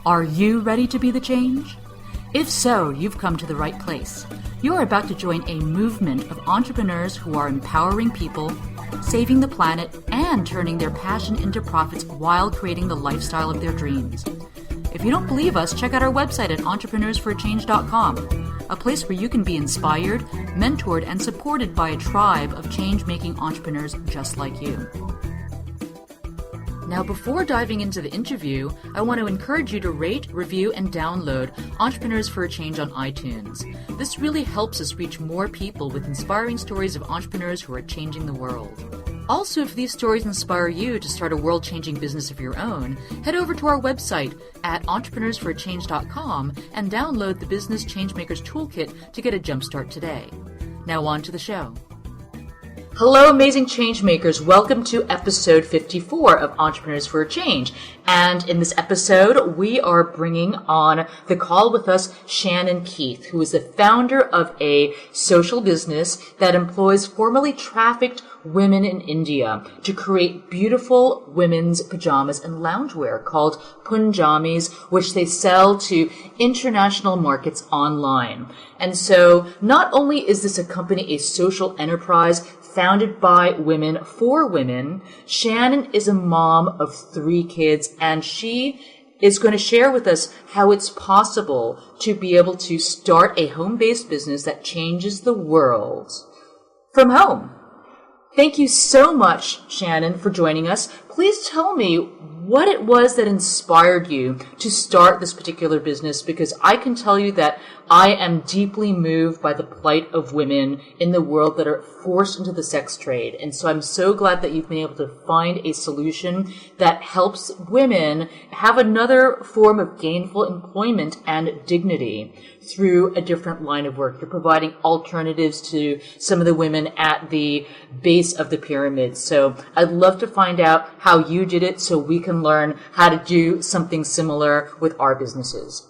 Are you ready to be the change? If so, you've come to the right place. You are about to join a movement of entrepreneurs who are empowering people, saving the planet, and turning their passion into profits while creating the lifestyle of their dreams. If you don't believe us, check out our website at entrepreneursforachange.com, a place where you can be inspired, mentored, and supported by a tribe of change-making entrepreneurs just like you. Now, before diving into the interview, I want to encourage you to rate, review, and download Entrepreneurs for a Change on iTunes. This really helps us reach more people with inspiring stories of entrepreneurs who are changing the world. Also, if these stories inspire you to start a world-changing business of your own, head over to our website at entrepreneursforachange.com and download the Business Changemakers Toolkit to get a jumpstart today. Now on to the show. Hello, amazing changemakers. Welcome to episode 54 of Entrepreneurs for a Change. And in this episode, we are bringing on the call with us Shannon Keith, who is the founder of a social business that employs formerly trafficked women in India to create beautiful women's pajamas and loungewear called Punjammies, which they sell to international markets online. And so not only is this a company, a social enterprise founded by women for women, Shannon is a mom of 3 kids, and she is going to share with us how it's possible to be able to start a home-based business that changes the world from home. Thank you so much, Shannon, for joining us. Please tell me what it was that inspired you to start this particular business, because I can tell you that I am deeply moved by the plight of women in the world that are forced into the sex trade. And so I'm so glad that you've been able to find a solution that helps women have another form of gainful employment and dignity through a different line of work. You're providing alternatives to some of the women at the base of the pyramid. So I'd love to find out how you did it so we can learn how to do something similar with our businesses.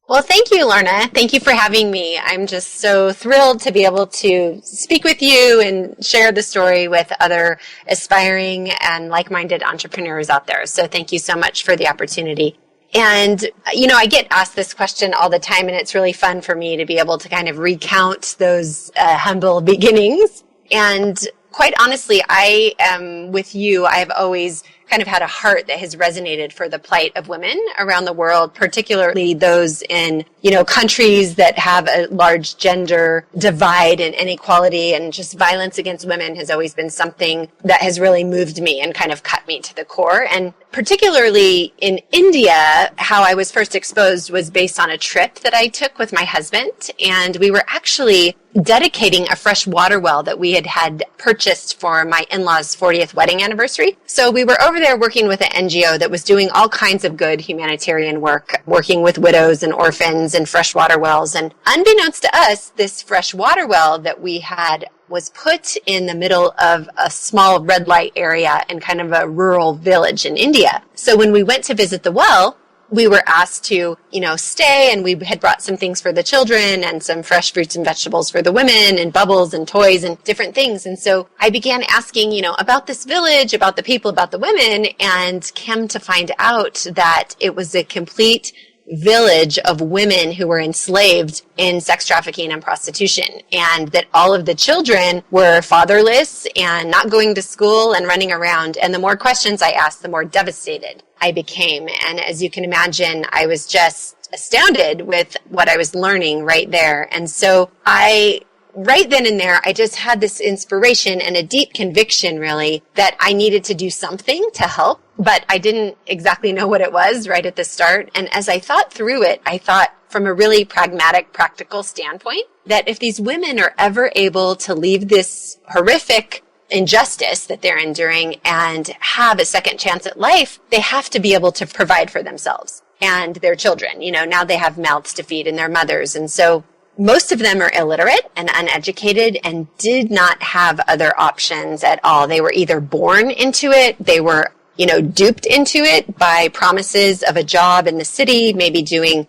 Well, thank you, Lorna. Thank you for having me. I'm just so thrilled to be able to speak with you and share the story with other aspiring and like-minded entrepreneurs out there. So thank you so much for the opportunity. And, I get asked this question all the time, and it's really fun for me to be able to kind of recount those humble beginnings. And quite honestly, I am with you. I have always kind of had a heart that has resonated for the plight of women around the world, particularly those in, countries that have a large gender divide and inequality, and just violence against women has always been something that has really moved me and kind of cut me to the core. And particularly in India, how I was first exposed was based on a trip that I took with my husband, and we were actually dedicating a fresh water well that we had purchased for my in-laws' 40th wedding anniversary. So we were over there working with an NGO that was doing all kinds of good humanitarian work, working with widows and orphans and fresh water wells. And unbeknownst to us, this fresh water well that we had was put in the middle of a small red light area in kind of a rural village in India. So when we went to visit the well, we were asked to, stay, and we had brought some things for the children and some fresh fruits and vegetables for the women and bubbles and toys and different things. And so I began asking, about this village, about the people, about the women, and came to find out that it was a complete village of women who were enslaved in sex trafficking and prostitution, and that all of the children were fatherless and not going to school and running around. And the more questions I asked, the more devastated I became. And as you can imagine, I was just astounded with what I was learning right there. And so right then and there, I just had this inspiration and a deep conviction, really, that I needed to do something to help, but I didn't exactly know what it was right at the start. And as I thought through it, I thought from a really pragmatic, practical standpoint, that if these women are ever able to leave this horrific injustice that they're enduring and have a second chance at life, they have to be able to provide for themselves and their children. Now they have mouths to feed and their mothers. And so most of them are illiterate and uneducated and did not have other options at all. They were either born into it, they were, duped into it by promises of a job in the city, maybe doing,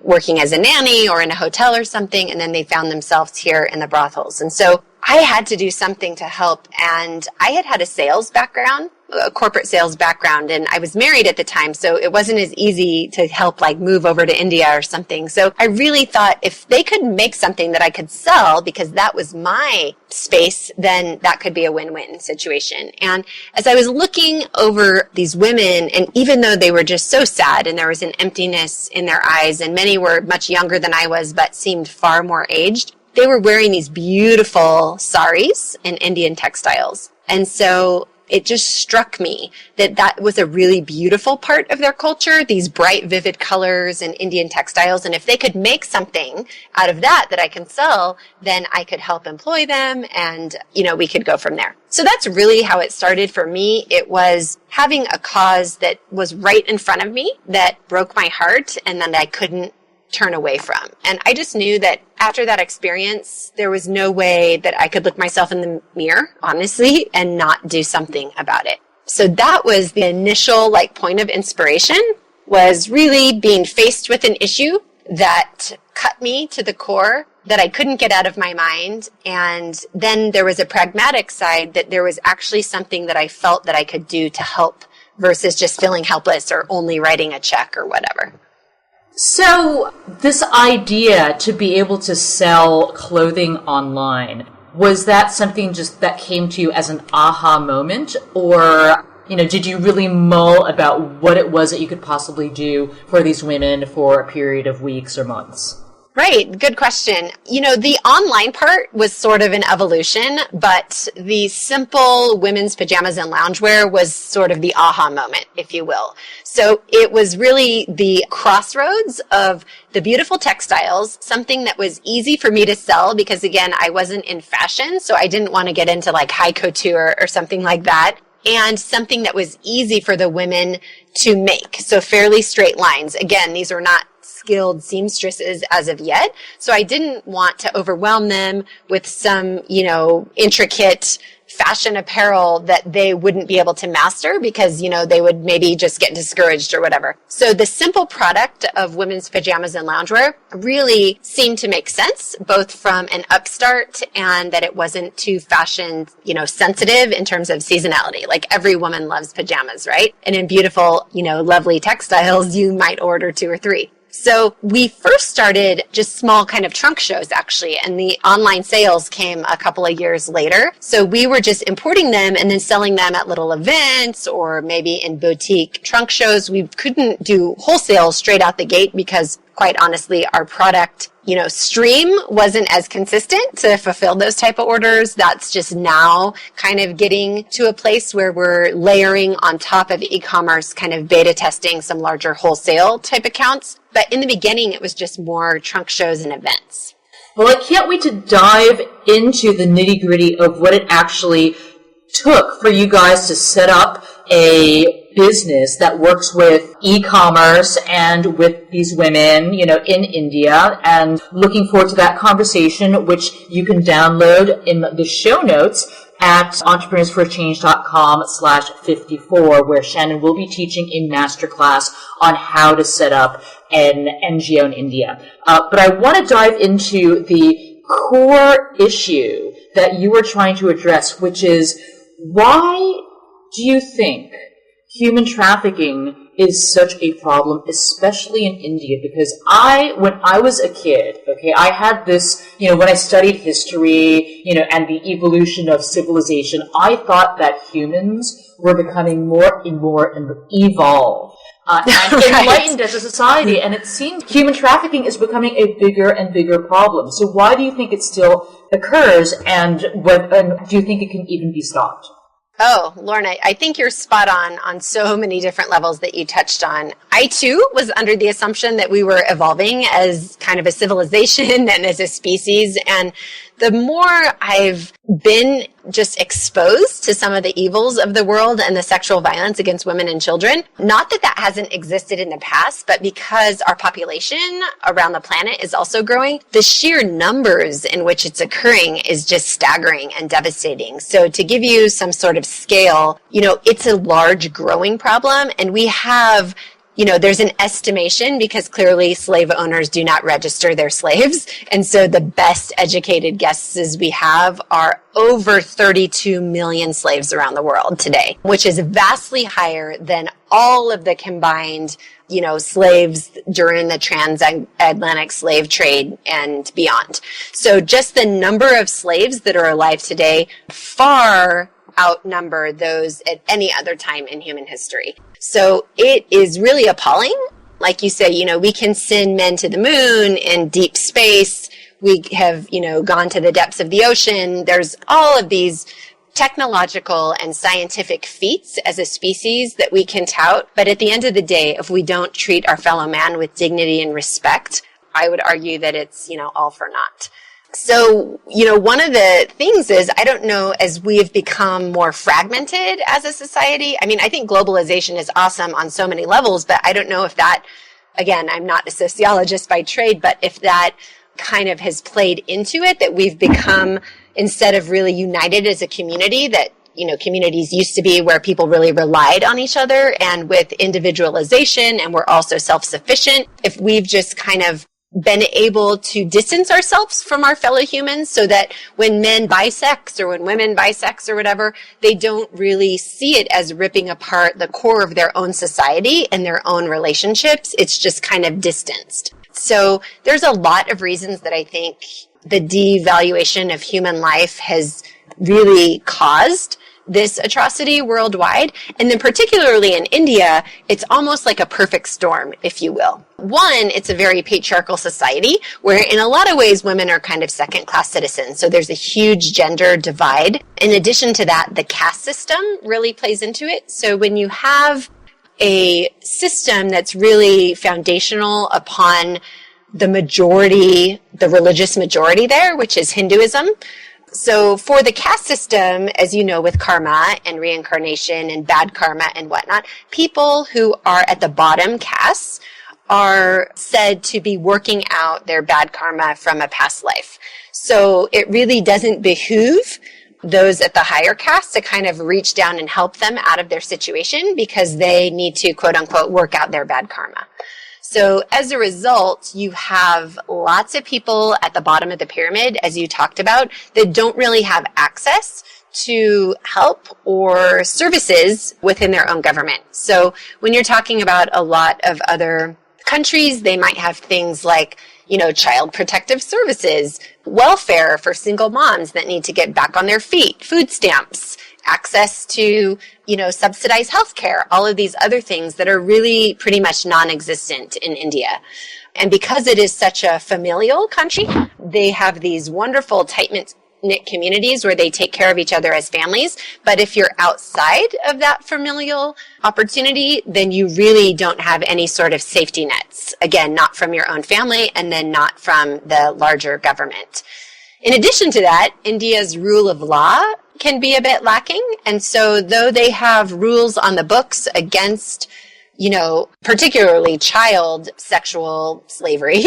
working as a nanny or in a hotel or something, and then they found themselves here in the brothels. And so I had to do something to help, and I had a sales background, a corporate sales background, and I was married at the time, so it wasn't as easy to help like move over to India or something. So I really thought if they could make something that I could sell, because that was my space, then that could be a win-win situation. And as I was looking over these women, and even though they were just so sad and there was an emptiness in their eyes, and many were much younger than I was but seemed far more aged, they were wearing these beautiful saris and Indian textiles. And so it just struck me that that was a really beautiful part of their culture, these bright, vivid colors and Indian textiles. And if they could make something out of that I can sell, then I could help employ them and, we could go from there. So that's really how it started for me. It was having a cause that was right in front of me that broke my heart and that I couldn't turn away from. And I just knew that after that experience, there was no way that I could look myself in the mirror, honestly, and not do something about it. So that was the initial point of inspiration, was really being faced with an issue that cut me to the core, that I couldn't get out of my mind. And then there was a pragmatic side, that there was actually something that I felt that I could do to help versus just feeling helpless or only writing a check or whatever. So this idea to be able to sell clothing online, was that something just that came to you as an aha moment? Or, did you really mull about what it was that you could possibly do for these women for a period of weeks or months? Right. Good question. The online part was sort of an evolution, but the simple women's pajamas and loungewear was sort of the aha moment, if you will. So it was really the crossroads of the beautiful textiles, something that was easy for me to sell because, again, I wasn't in fashion, so I didn't want to get into high couture or something like that. And something that was easy for the women to make. So fairly straight lines. Again, these are not skilled seamstresses as of yet. So I didn't want to overwhelm them with some, intricate fashion apparel that they wouldn't be able to master because, they would maybe just get discouraged or whatever. So the simple product of women's pajamas and loungewear really seemed to make sense, both from an upstart and that it wasn't too fashion, sensitive in terms of seasonality. Like every woman loves pajamas, right? And in beautiful, lovely textiles, you might order 2 or 3. So we first started just small kind of trunk shows, actually, and the online sales came a couple of years later. So we were just importing them and then selling them at little events or maybe in boutique trunk shows. We couldn't do wholesale straight out the gate because, quite honestly, our product, stream wasn't as consistent to fulfill those type of orders. That's just now kind of getting to a place where we're layering on top of e-commerce, kind of beta testing some larger wholesale type accounts. But in the beginning, it was just more trunk shows and events. Well, I can't wait to dive into the nitty-gritty of what it actually took for you guys to set up a business that works with e-commerce and with these women, in India, and looking forward to that conversation, which you can download in the show notes at entrepreneursforchange.com/54, where Shannon will be teaching a masterclass on how to set up an NGO in India. But I want to dive into the core issue that you were trying to address, which is, why do you think human trafficking is such a problem, especially in India? Because when I was a kid, I had this, when I studied history, and the evolution of civilization, I thought that humans were becoming more and more evolved and enlightened as a society, and it seems human trafficking is becoming a bigger and bigger problem. So why do you think it still occurs, and do you think it can even be stopped? Oh, Lorna, I think you're spot on so many different levels that you touched on. I, too, was under the assumption that we were evolving as kind of a civilization and as a species. And the more I've been just exposed to some of the evils of the world and the sexual violence against women and children, not that that hasn't existed in the past, but because our population around the planet is also growing, the sheer numbers in which it's occurring is just staggering and devastating. So to give you some sort of scale, it's a large growing problem, and we have there's an estimation because clearly slave owners do not register their slaves. And so the best educated guesses we have are over 32 million slaves around the world today, which is vastly higher than all of the combined, slaves during the transatlantic slave trade and beyond. So just the number of slaves that are alive today far outnumber those at any other time in human history. So it is really appalling. Like you say, we can send men to the moon in deep space. We have, gone to the depths of the ocean. There's all of these technological and scientific feats as a species that we can tout. But at the end of the day, if we don't treat our fellow man with dignity and respect, I would argue that it's, all for naught. So, one of the things is, I don't know, as we have become more fragmented as a society, I think globalization is awesome on so many levels, but I don't know if that, again, I'm not a sociologist by trade, but if that kind of has played into it, that we've become, instead of really united as a community, that, communities used to be where people really relied on each other, and with individualization, and we're also self-sufficient, if we've just kind of been able to distance ourselves from our fellow humans so that when men buy sex or when women buy sex or whatever, they don't really see it as ripping apart the core of their own society and their own relationships. It's just kind of distanced. So there's a lot of reasons that I think the devaluation of human life has really caused this atrocity worldwide. And then particularly in India, it's almost like a perfect storm, if you will. One, it's a very patriarchal society where in a lot of ways women are kind of second-class citizens. So there's a huge gender divide. In addition to that, the caste system really plays into it. So when you have a system that's really foundational upon the majority, the religious majority there, which is Hinduism. So for the caste system, as you know, with karma and reincarnation and bad karma and whatnot, people who are at the bottom castes are said to be working out their bad karma from a past life. So it really doesn't behoove those at the higher castes to kind of reach down and help them out of their situation because they need to, quote unquote, work out their bad karma. So as a result, you have lots of people at the bottom of the pyramid, as you talked about, that don't really have access to help or services within their own government. So when you're talking about a lot of other countries, they might have things like, child protective services, welfare for single moms that need to get back on their feet, food stamps, access to, subsidized healthcare, all of these other things that are really pretty much non-existent in India. And because it is such a familial country, they have these wonderful tight-knit communities where they take care of each other as families. But if you're outside of that familial opportunity, then you really don't have any sort of safety nets. Again, not from your own family and then not from the larger government. In addition to that, India's rule of law can be a bit lacking. And so though they have rules on the books against, particularly child sexual slavery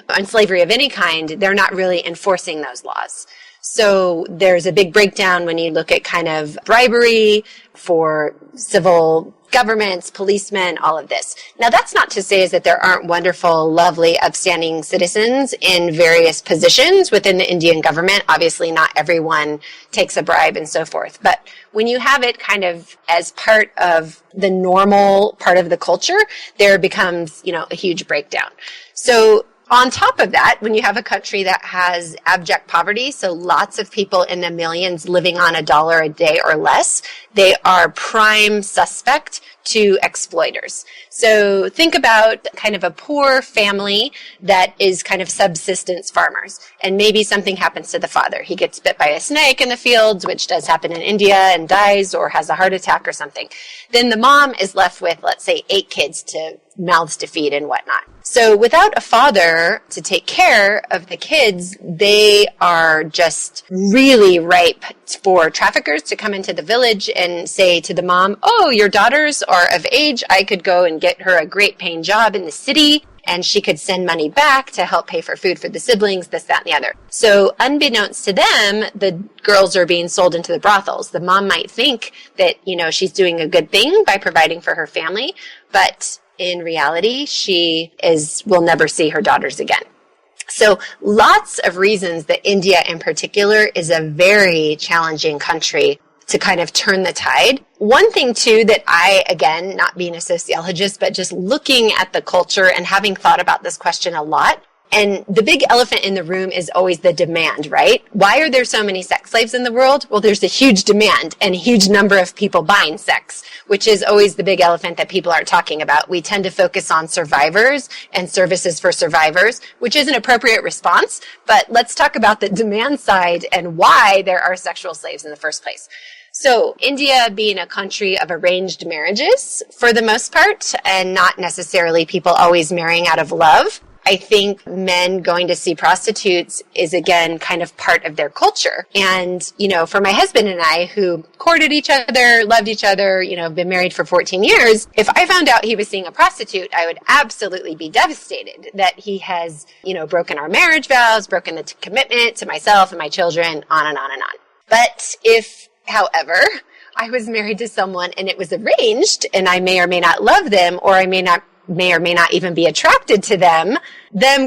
and slavery of any kind, they're not really enforcing those laws. So there's a big breakdown when you look at kind of bribery for civil governments, policemen, all of this. Now, that's not to say is that there aren't wonderful, lovely, upstanding citizens in various positions within the Indian government. Obviously, not everyone takes a bribe and so forth. But when you have it kind of as part of the normal part of the culture, there becomes, a huge breakdown. So on top of that, when you have a country that has abject poverty, so lots of people in the millions living on $1 a day or less, they are prime suspect to exploiters. So think about kind of a poor family that is kind of subsistence farmers. And maybe something happens to the father. He gets bit by a snake in the fields, which does happen in India, and dies or has a heart attack or something. Then the mom is left with, let's say, 8 kids to mouths to feed and whatnot. So without a father to take care of the kids, they are just really ripe for traffickers to come into the village and say to the mom, oh, your daughters are of age. I could go and get her a great paying job in the city, and she could send money back to help pay for food for the siblings, this, that, and the other. So unbeknownst to them, the girls are being sold into the brothels. The mom might think that, she's doing a good thing by providing for her family, but in reality, she will never see her daughters again. So lots of reasons that India in particular is a very challenging country to kind of turn the tide. One thing too that I, again, not being a sociologist, but just looking at the culture and having thought about this question a lot, and the big elephant in the room is always the demand, right? Why are there so many sex slaves in the world? Well, there's a huge demand and a huge number of people buying sex, which is always the big elephant that people aren't talking about. We tend to focus on survivors and services for survivors, which is an appropriate response. But let's talk about the demand side and why there are sexual slaves in the first place. So India being a country of arranged marriages for the most part, and not necessarily people always marrying out of love, I think men going to see prostitutes is, again, kind of part of their culture. And, for my husband and I, who courted each other, loved each other, been married for 14 years, if I found out he was seeing a prostitute, I would absolutely be devastated that he has, broken our marriage vows, broken the commitment to myself and my children, on and on and on. But if, however, I was married to someone and it was arranged and I may or may not love them, or I may or may not even be attracted to them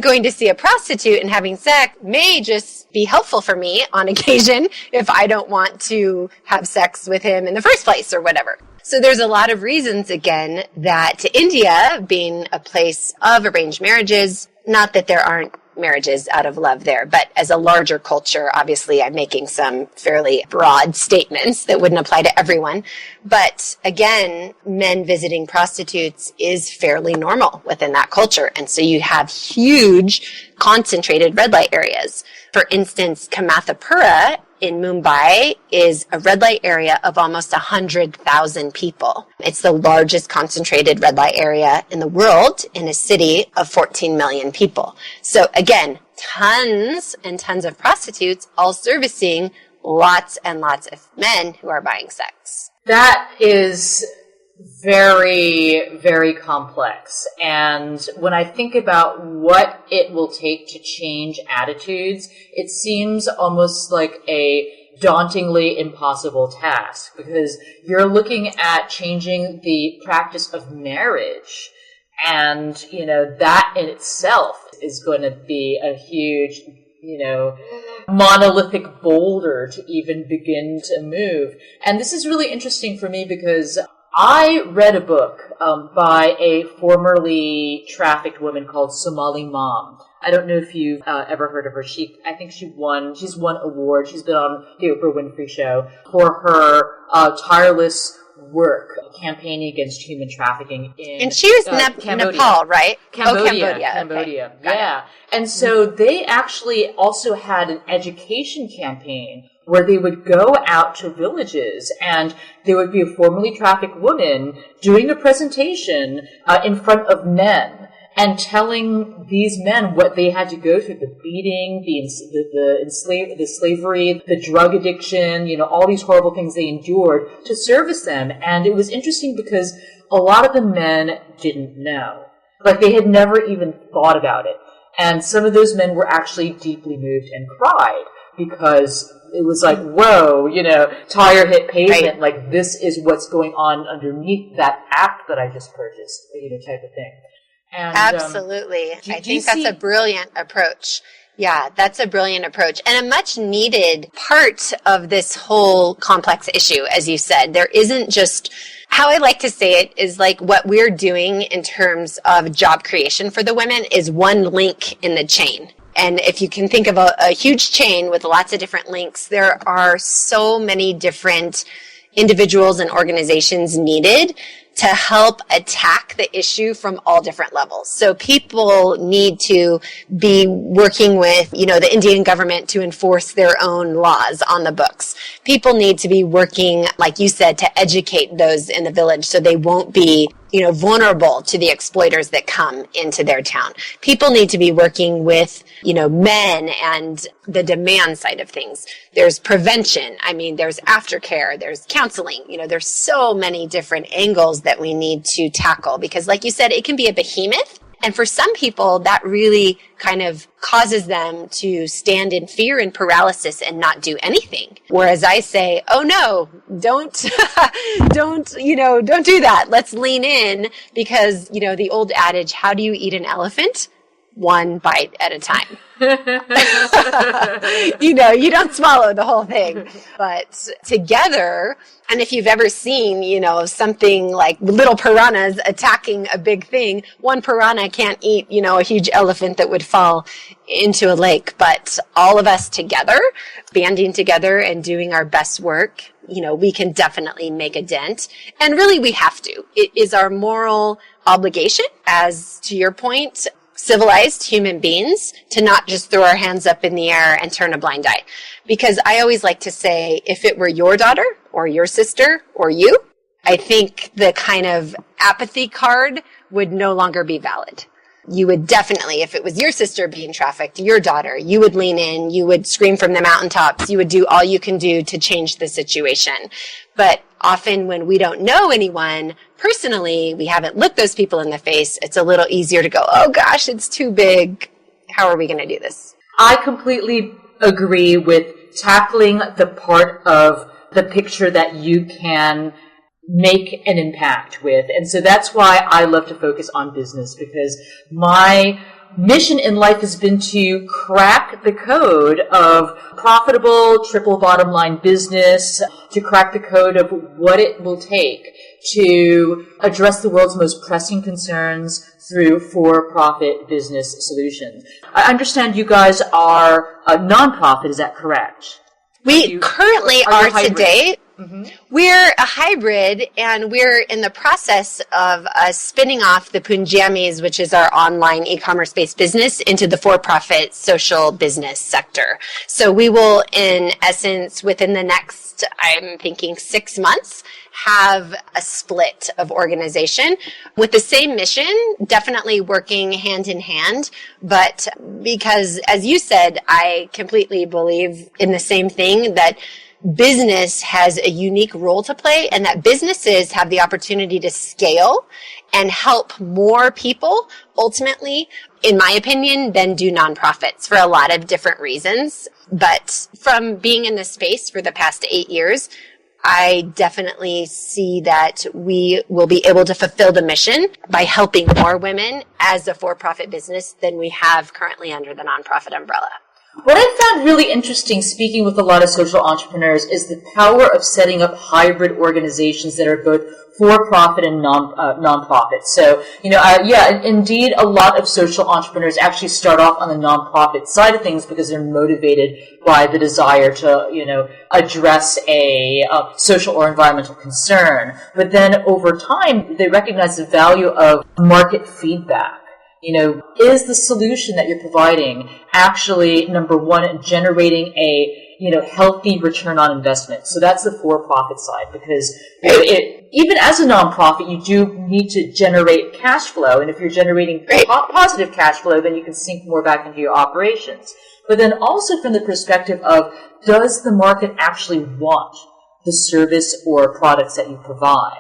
going to see a prostitute and having sex may just be helpful for me on occasion if I don't want to have sex with him in the first place or whatever. So there's a lot of reasons, again, that India being a place of arranged marriages, not that there aren't marriages out of love there, but as a larger culture, obviously I'm making some fairly broad statements that wouldn't apply to everyone. But again, men visiting prostitutes is fairly normal within that culture. And so you have huge concentrated red light areas. For instance, Kamathapura in Mumbai is a red light area of almost 100,000 people. It's the largest concentrated red light area in the world in a city of 14 million people. So again, tons and tons of prostitutes, all servicing lots and lots of men who are buying sex. That is very, very complex. And when I think about what it will take to change attitudes, it seems almost like a dauntingly impossible task, because you're looking at changing the practice of marriage. And, that in itself is going to be a huge, monolithic boulder to even begin to move. And this is really interesting for me because I read a book by a formerly trafficked woman called Somali Mom. I don't know if you've ever heard of her. I think she's won awards. She's been on the Oprah Winfrey Show for her tireless work campaigning against human trafficking in And she was Nepal, right? Cambodia. Okay. Yeah. And so they actually also had an education campaign where they would go out to villages and there would be a formerly trafficked woman doing a presentation in front of men and telling these men what they had to go through, the beating, the slavery, the drug addiction, all these horrible things they endured to service them. And it was interesting because a lot of the men didn't know. Like, they had never even thought about it. And some of those men were actually deeply moved and cried because it was like, whoa, tire hit pavement, right. Like, this is what's going on underneath that act that I just purchased, type of thing. And, absolutely. I think that's a brilliant approach. Yeah, that's a brilliant approach and a much needed part of this whole complex issue, as you said. There isn't just, how I like to say it is like what we're doing in terms of job creation for the women is one link in the chain. And if you can think of a huge chain with lots of different links, there are so many different individuals and organizations needed to help attack the issue from all different levels. So people need to be working with, the Indian government to enforce their own laws on the books. People need to be working, like you said, to educate those in the village so they won't be, vulnerable to the exploiters that come into their town. People need to be working with, men and the demand side of things. There's prevention. There's aftercare. There's counseling. There's so many different angles that we need to tackle because, like you said, it can be a behemoth. And for some people, that really kind of causes them to stand in fear and paralysis and not do anything. Whereas I say, oh no, don't do that. Let's lean in because, the old adage, how do you eat an elephant? One bite at a time. You don't swallow the whole thing, but together. And if you've ever seen, something like little piranhas attacking a big thing, one piranha can't eat, a huge elephant that would fall into a lake. But all of us together, banding together and doing our best work, we can definitely make a dent. And really, we have to. It is our moral obligation, as to your point, civilized human beings, to not just throw our hands up in the air and turn a blind eye. Because I always like to say, if it were your daughter or your sister or you, I think the kind of apathy card would no longer be valid. You would definitely, if it was your sister being trafficked, your daughter, you would lean in, you would scream from the mountaintops, you would do all you can do to change the situation. But often when we don't know anyone personally, we haven't looked those people in the face, it's a little easier to go, oh gosh, it's too big. How are we going to do this? I completely agree with tackling the part of the picture that you can make an impact with. And so that's why I love to focus on business, because my mission in life has been to crack the code of profitable triple bottom line business, to crack the code of what it will take to address the world's most pressing concerns through for-profit business solutions. I understand you guys are a nonprofit, is that correct? We currently are today. Mm-hmm. We're a hybrid, and we're in the process of spinning off the Punjammies, which is our online e-commerce-based business, into the for-profit social business sector. So we will, in essence, within the next, I'm thinking 6 months, have a split of organization with the same mission, definitely working hand in hand. But because, as you said, I completely believe in the same thing, that business has a unique role to play, and that businesses have the opportunity to scale and help more people ultimately, in my opinion, than do nonprofits for a lot of different reasons. But from being in this space for the past 8 years, I definitely see that we will be able to fulfill the mission by helping more women as a for-profit business than we have currently under the nonprofit umbrella. What I found really interesting, speaking with a lot of social entrepreneurs, is the power of setting up hybrid organizations that are both for-profit and non-profit. So, indeed, a lot of social entrepreneurs actually start off on the non-profit side of things because they're motivated by the desire to, address a social or environmental concern. But then over time, they recognize the value of market feedback. Is the solution that you're providing actually, number one, generating a, healthy return on investment? So that's the for-profit side, because even as a nonprofit, you do need to generate cash flow. And if you're generating positive cash flow, then you can sink more back into your operations. But then also from the perspective of, does the market actually want the service or products that you provide?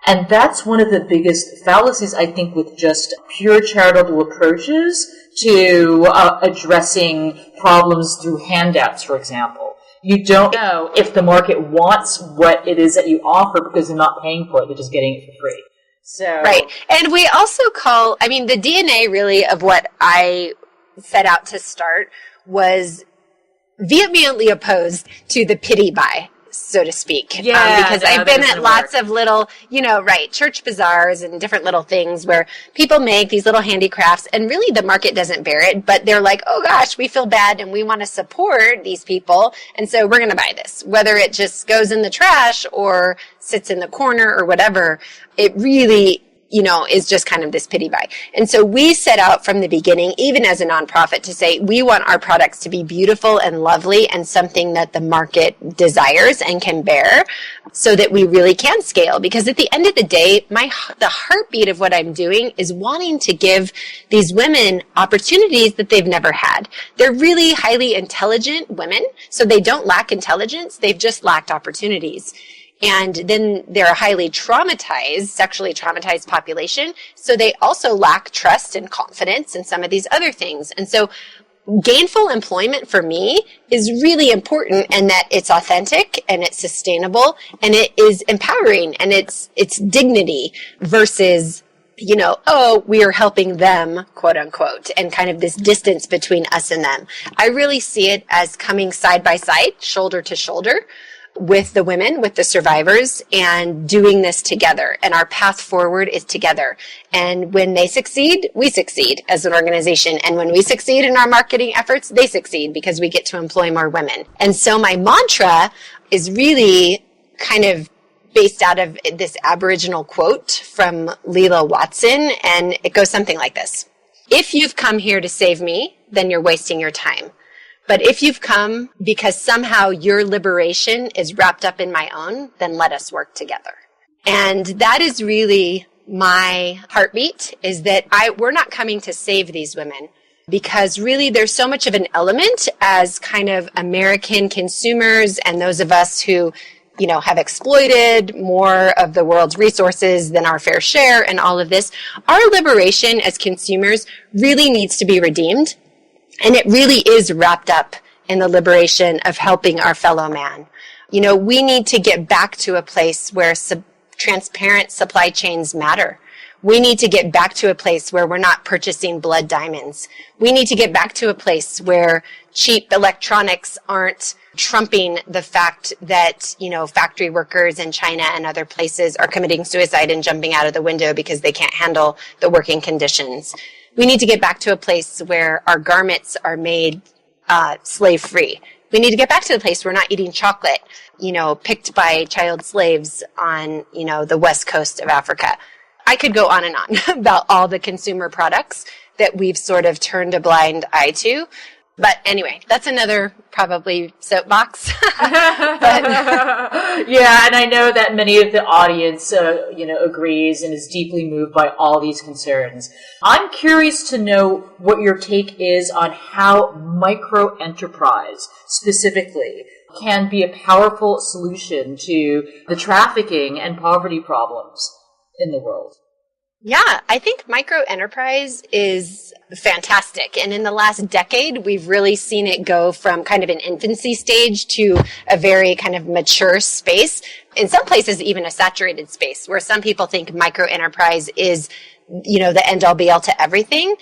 And that's one of the biggest fallacies, I think, with just pure charitable approaches to addressing problems through handouts, for example. You don't know if the market wants what it is that you offer because they're not paying for it, they're just getting it for free. So right. And we also the DNA really of what I set out to start was vehemently opposed to the pity buy, so to speak. Because I've been at lots of little, church bazaars and different little things where people make these little handicrafts, and really the market doesn't bear it, but they're like, oh gosh, we feel bad and we want to support these people, and so we're going to buy this. Whether it just goes in the trash or sits in the corner or whatever, it really is just kind of this pity buy. And so we set out from the beginning, even as a nonprofit, to say we want our products to be beautiful and lovely and something that the market desires and can bear, so that we really can scale. Because at the end of the day, the heartbeat of what I'm doing is wanting to give these women opportunities that they've never had. They're really highly intelligent women, so they don't lack intelligence. They've just lacked opportunities. And then they're a highly traumatized, sexually traumatized population. So they also lack trust and confidence in some of these other things. And so gainful employment for me is really important in that it's authentic and it's sustainable and it is empowering and it's dignity versus, oh, we are helping them, quote unquote, and kind of this distance between us and them. I really see it as coming side by side, shoulder to shoulder with the women, with the survivors, and doing this together. And our path forward is together. And when they succeed, we succeed as an organization. And when we succeed in our marketing efforts, they succeed because we get to employ more women. And so my mantra is really kind of based out of this Aboriginal quote from Leela Watson. And it goes something like this. If you've come here to save me, then you're wasting your time. But if you've come because somehow your liberation is wrapped up in my own, then let us work together. And that is really my heartbeat, is that we're not coming to save these women, because really there's so much of an element as kind of American consumers and those of us who, have exploited more of the world's resources than our fair share and all of this. Our liberation as consumers really needs to be redeemed. And it really is wrapped up in the liberation of helping our fellow man. We need to get back to a place where transparent supply chains matter. We need to get back to a place where we're not purchasing blood diamonds. We need to get back to a place where cheap electronics aren't trumping the fact that, factory workers in China and other places are committing suicide and jumping out of the window because they can't handle the working conditions. We need to get back to a place where our garments are made slave-free. We need to get back to the place where we're not eating chocolate, picked by child slaves on, the west coast of Africa. I could go on and on about all the consumer products that we've sort of turned a blind eye to. But anyway, that's another probably soapbox. Yeah, and I know that many of the audience, agrees and is deeply moved by all these concerns. I'm curious to know what your take is on how microenterprise specifically can be a powerful solution to the trafficking and poverty problems in the world. Yeah, I think microenterprise is fantastic. And in the last decade, we've really seen it go from kind of an infancy stage to a very kind of mature space. In some places, even a saturated space, where some people think microenterprise is, the end all be all to everything.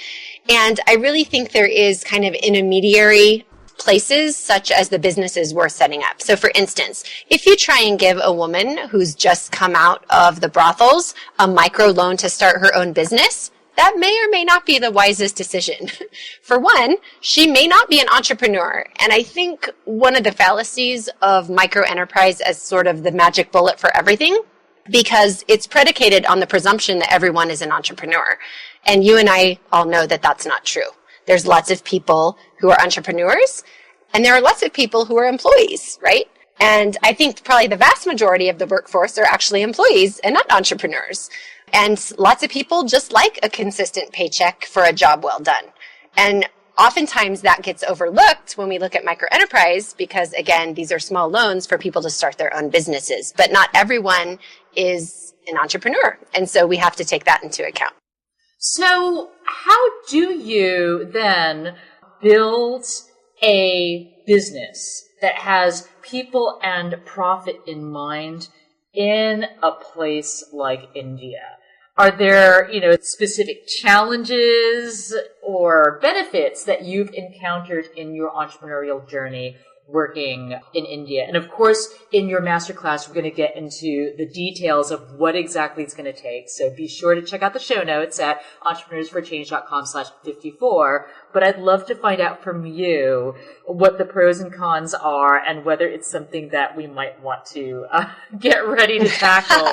And I really think there is kind of intermediary places such as the businesses we're setting up. So for instance, if you try and give a woman who's just come out of the brothels a micro loan to start her own business, that may or may not be the wisest decision. For one, she may not be an entrepreneur. And I think one of the fallacies of microenterprise as sort of the magic bullet for everything, because it's predicated on the presumption that everyone is an entrepreneur. And you and I all know that that's not true. There's lots of people who are entrepreneurs, and there are lots of people who are employees, right? And I think probably the vast majority of the workforce are actually employees and not entrepreneurs. And lots of people just like a consistent paycheck for a job well done. And oftentimes that gets overlooked when we look at microenterprise because, again, these are small loans for people to start their own businesses. But not everyone is an entrepreneur. And so we have to take that into account. So how do you then build a business that has people and profit in mind in a place like India? Are there, specific challenges or benefits that you've encountered in your entrepreneurial journey working in India? And of course, in your masterclass, we're going to get into the details of what exactly it's going to take. So be sure to check out the show notes at entrepreneursforchange.com/54. But I'd love to find out from you what the pros and cons are and whether it's something that we might want to get ready to tackle.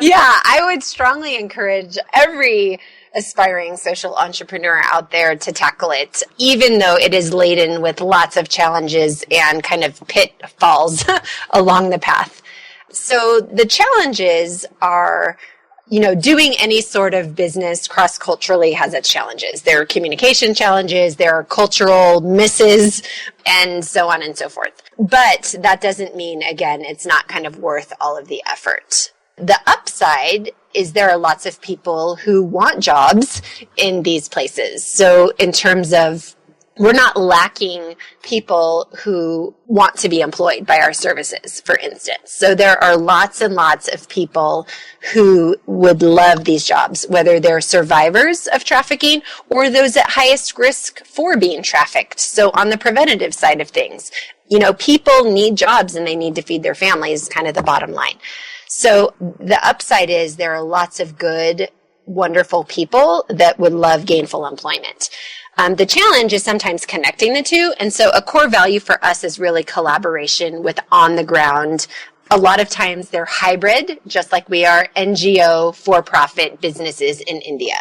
Yeah, I would strongly encourage every aspiring social entrepreneur out there to tackle it, even though it is laden with lots of challenges and kind of pitfalls along the path. So the challenges are, doing any sort of business cross-culturally has its challenges. There are communication challenges, there are cultural misses, and so on and so forth. But that doesn't mean, again, it's not kind of worth all of the effort. The upside is there are lots of people who want jobs in these places. So in terms of we're not lacking people who want to be employed by our services, for instance. So there are lots and lots of people who would love these jobs, whether they're survivors of trafficking or those at highest risk for being trafficked. So on the preventative side of things, people need jobs and they need to feed their families, kind of the bottom line. So the upside is there are lots of good, wonderful people that would love gainful employment. The challenge is sometimes connecting the two. And so a core value for us is really collaboration with on the ground. A lot of times they're hybrid, just like we are NGO for-profit businesses in India.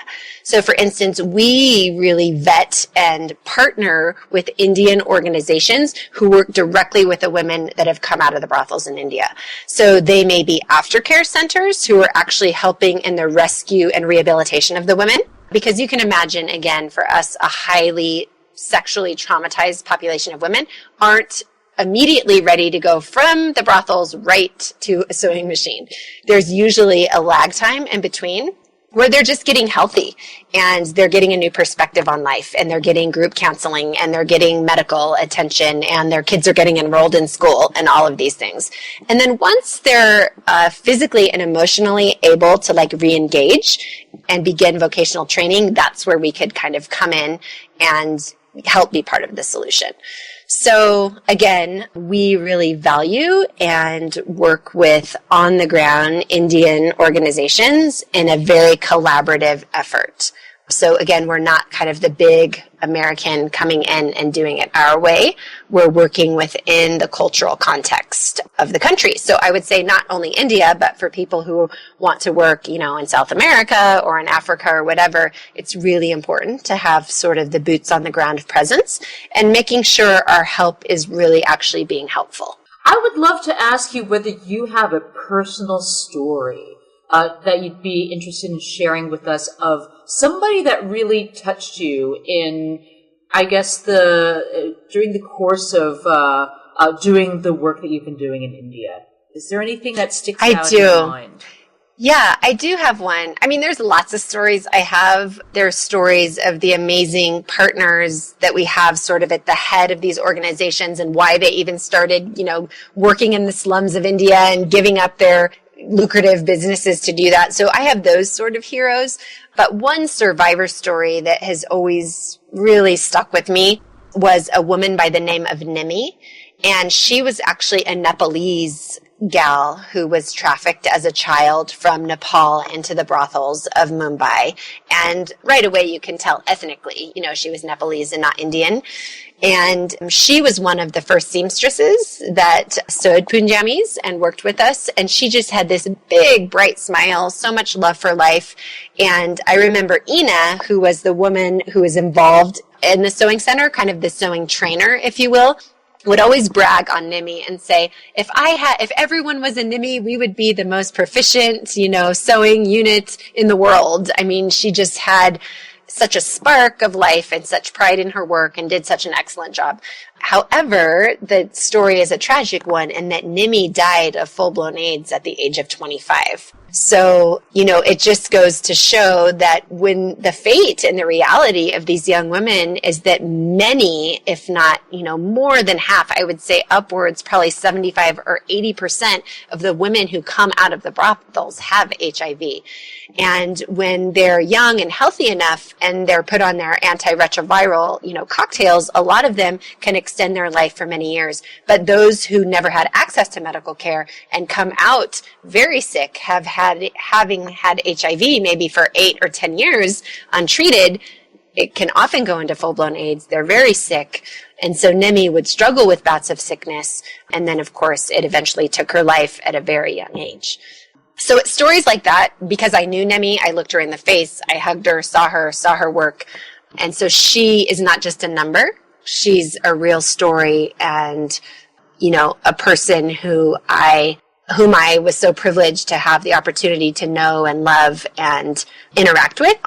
So for instance, we really vet and partner with Indian organizations who work directly with the women that have come out of the brothels in India. So they may be aftercare centers who are actually helping in the rescue and rehabilitation of the women. Because you can imagine, again, for us, a highly sexually traumatized population of women aren't immediately ready to go from the brothels right to a sewing machine. There's usually a lag time in between where they're just getting healthy and they're getting a new perspective on life and they're getting group counseling and they're getting medical attention and their kids are getting enrolled in school and all of these things. And then once they're physically and emotionally able to re-engage and begin vocational training, that's where we could kind of come in and help be part of the solution. So again, we really value and work with on-the-ground Indian organizations in a very collaborative effort. So again, we're not kind of the big American coming in and doing it our way. We're working within the cultural context of the country. So I would say not only India, but for people who want to work, in South America or in Africa or whatever, it's really important to have sort of the boots on the ground presence and making sure our help is really actually being helpful. I would love to ask you whether you have a personal story that you'd be interested in sharing with us of somebody that really touched you in, I guess, during the course of doing the work that you've been doing in India. Is there anything that sticks out in your mind? Yeah, I do have one. I mean, there's lots of stories I have. There's stories of the amazing partners that we have sort of at the head of these organizations and why they even started, working in the slums of India and giving up their lucrative businesses to do that. So I have those sort of heroes. But one survivor story that has always really stuck with me was a woman by the name of Nimi. And she was actually a Nepalese gal who was trafficked as a child from Nepal into the brothels of Mumbai. And right away you can tell ethnically, she was Nepalese and not Indian. And she was one of the first seamstresses that sewed Punjammies and worked with us. And she just had this big, bright smile, so much love for life. And I remember Ina, who was the woman who was involved in the sewing center, kind of the sewing trainer, if you will, would always brag on Nimi and say, if everyone was a Nimi, we would be the most proficient, sewing unit in the world. I mean, she just had such a spark of life and such pride in her work and did such an excellent job. However, the story is a tragic one in that Nimi died of full-blown AIDS at the age of 25. So, it just goes to show that when the fate and the reality of these young women is that many, if not, more than half, I would say upwards, probably 75 or 80% of the women who come out of the brothels have HIV. And when they're young and healthy enough and they're put on their antiretroviral, cocktails, a lot of them can extend their life for many years. But those who never had access to medical care and come out very sick, having had HIV maybe for 8 or 10 years untreated, it can often go into full-blown AIDS. They're very sick. And so Nimi would struggle with bouts of sickness. And then, of course, it eventually took her life at a very young age. So it's stories like that, because I knew Nimi, I looked her in the face, I hugged her, saw her work. And so she is not just a number. She's a real story and, a person who I whom I was so privileged to have the opportunity to know and love and interact with,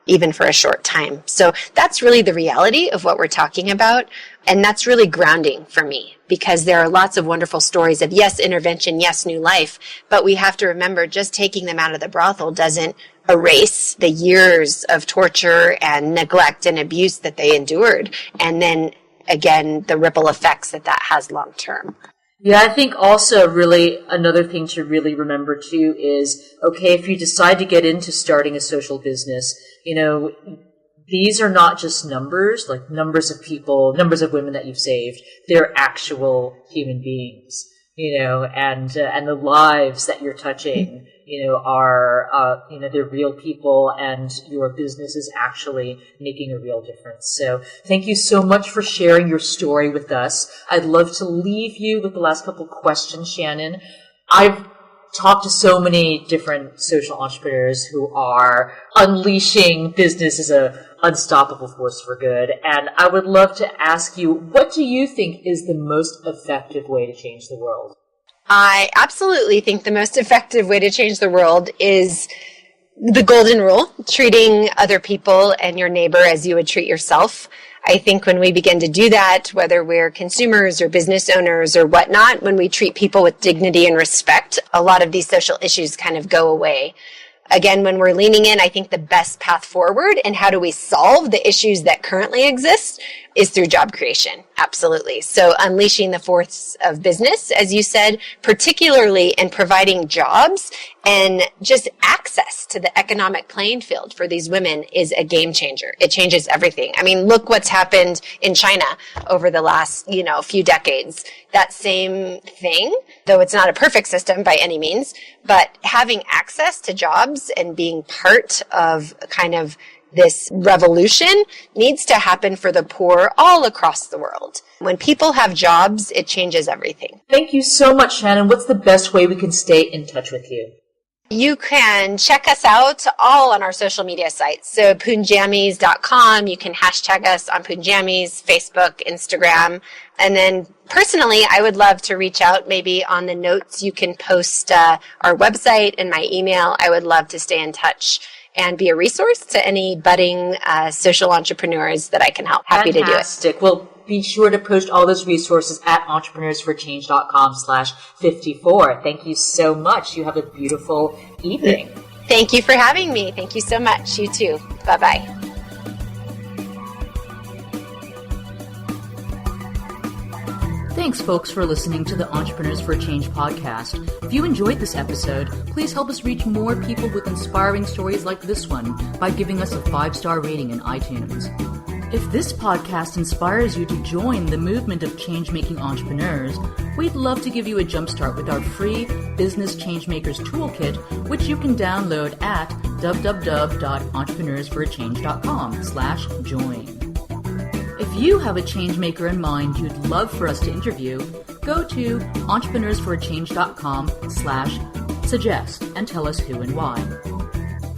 even for a short time. So that's really the reality of what we're talking about. And that's really grounding for me, because there are lots of wonderful stories of, yes, intervention, yes, new life. But we have to remember, just taking them out of the brothel doesn't erase the years of torture and neglect and abuse that they endured. And then again, the ripple effects that has long term. Yeah, I think also really another thing to really remember too is, okay, if you decide to get into starting a social business, these are not just numbers, like numbers of people, numbers of women that you've saved. They're actual human beings, and the lives that you're touching, they're real people, and your business is actually making a real difference. So thank you so much for sharing your story with us. I'd love to leave you with the last couple questions, Shannon. I've talked to so many different social entrepreneurs who are unleashing business as a unstoppable force for good. And I would love to ask you, what do you think is the most effective way to change the world? I absolutely think the most effective way to change the world is the golden rule, treating other people and your neighbor as you would treat yourself. I think when we begin to do that, whether we're consumers or business owners or whatnot, when we treat people with dignity and respect, a lot of these social issues kind of go away. Again, when we're leaning in, I think the best path forward and how do we solve the issues that currently exist is through job creation. Absolutely. So unleashing the force of business, as you said, particularly in providing jobs and just access to the economic playing field for these women is a game changer. It changes everything. I mean, look what's happened in China over the last, few decades. That same thing, though it's not a perfect system by any means, but having access to jobs and being part of kind of this revolution needs to happen for the poor all across the world. When people have jobs, it changes everything. Thank you so much, Shannon. What's the best way we can stay in touch with you? You can check us out all on our social media sites. So punjammies.com, you can hashtag us on Punjammies, Facebook, Instagram. And then personally, I would love to reach out. Maybe on the notes, you can post our website and my email. I would love to stay in touch and be a resource to any budding social entrepreneurs that I can help. Happy to do it. Fantastic. Well, be sure to post all those resources at entrepreneursforchange.com/54. Thank you so much. You have a beautiful evening. Thank you for having me. Thank you so much. You too. Bye-bye. Thanks, folks, for listening to the Entrepreneurs for Change podcast. If you enjoyed this episode, please help us reach more people with inspiring stories like this one by giving us a 5-star rating in iTunes. If this podcast inspires you to join the movement of change-making entrepreneurs, we'd love to give you a jumpstart with our free Business Changemakers Toolkit, which you can download at www.entrepreneursforchange.com/join. If you have a changemaker in mind you'd love for us to interview, go to entrepreneursforchange.com/suggest and tell us who and why.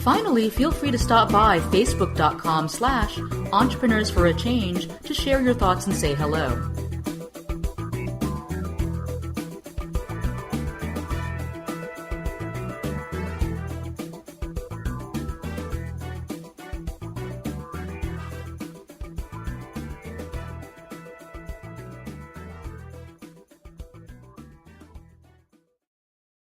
Finally, feel free to stop by facebook.com/entrepreneursforachange to share your thoughts and say hello.